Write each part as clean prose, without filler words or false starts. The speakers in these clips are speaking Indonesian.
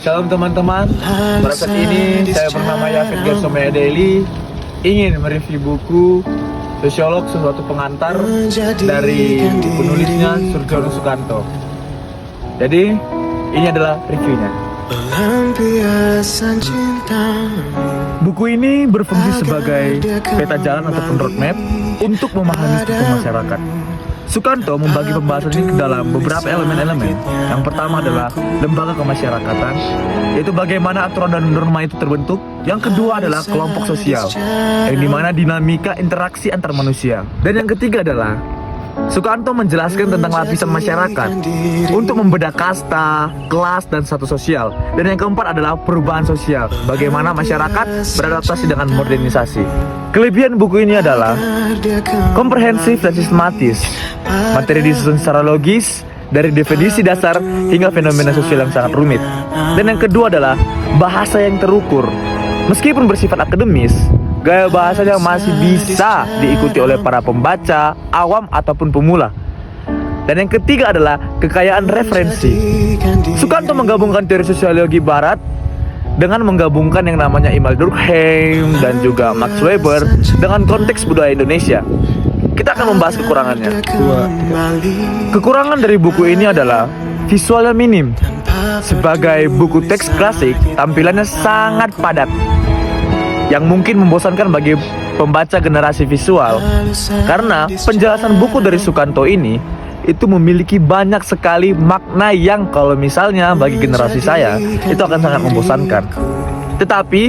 Shalom teman-teman, pada saat ini saya bernama Yafet Gersomaya Daily ingin mereview buku Sosiolog Sesuatu Pengantar dari penulisnya Surjono Sukanto. Jadi ini adalah reviewnya. Buku ini berfungsi sebagai peta jalan ataupun roadmap untuk memahami struktur masyarakat. Sukanto membagi pembahasan ini ke dalam beberapa elemen-elemen. Yang pertama adalah lembaga kemasyarakatan, yaitu bagaimana aturan dan norma itu terbentuk. Yang kedua adalah kelompok sosial, yang dimana dinamika interaksi antar manusia. Dan yang ketiga adalah Sukanto menjelaskan tentang lapisan masyarakat untuk membedah kasta, kelas, dan status sosial. Dan yang keempat adalah perubahan sosial, bagaimana masyarakat beradaptasi dengan modernisasi. Kelebihan buku ini adalah komprehensif dan sistematis. Materi disusun secara logis, dari definisi dasar hingga fenomena sosial yang sangat rumit. Dan yang kedua adalah bahasa yang terukur. Meskipun bersifat akademis, gaya bahasanya masih bisa diikuti oleh para pembaca, awam ataupun pemula. Dan yang ketiga adalah kekayaan referensi. Sukanto menggabungkan teori sosiologi barat dengan menggabungkan yang namanya Emile Durkheim dan juga Max Weber dengan konteks budaya Indonesia. Kita akan membahas kekurangannya. Kekurangan dari buku ini adalah visualnya minim. Sebagai buku teks klasik, tampilannya sangat padat, yang mungkin membosankan bagi pembaca generasi visual. Karena penjelasan buku dari Sukanto ini itu memiliki banyak sekali makna yang kalau misalnya bagi generasi saya itu akan sangat membosankan. Tetapi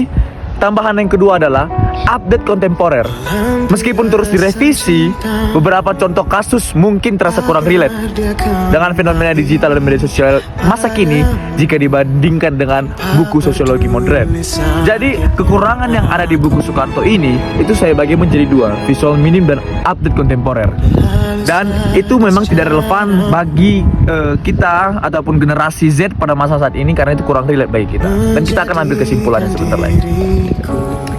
tambahan yang kedua adalah update kontemporer. Meskipun terus direvisi, beberapa contoh kasus mungkin terasa kurang relate dengan fenomena digital dan media sosial masa kini jika dibandingkan dengan buku sosiologi modern. Jadi kekurangan yang ada di buku Sukanto ini itu saya bagi menjadi dua, visual minim dan update kontemporer. Dan itu memang tidak relevan bagi kita ataupun generasi Z pada masa saat ini karena itu kurang relate bagi kita. Dan kita akan ambil kesimpulannya sebentar lagi.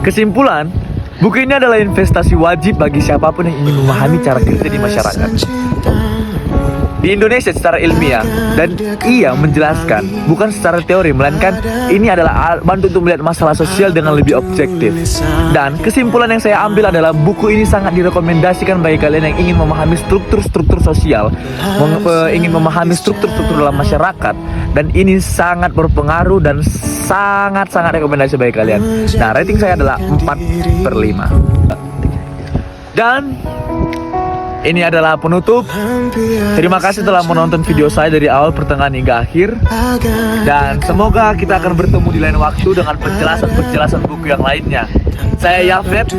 Kesimpulan, buku ini adalah investasi wajib bagi siapapun yang ingin memahami cara kerja di masyarakat di Indonesia secara ilmiah. Dan ia menjelaskan bukan secara teori, melainkan ini adalah bantu untuk melihat masalah sosial dengan lebih objektif. Dan kesimpulan yang saya ambil adalah buku ini sangat direkomendasikan bagi kalian yang ingin memahami struktur-struktur sosial, ingin memahami struktur-struktur dalam masyarakat. Dan ini sangat berpengaruh dan sangat-sangat rekomendasi bagi kalian. Nah, rating saya adalah 4/5. Dan ini adalah penutup. Terima kasih telah menonton video saya dari awal, pertengahan hingga akhir. Dan semoga kita akan bertemu di lain waktu dengan penjelasan-penjelasan buku yang lainnya. Saya Yafet,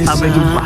sampai jumpa.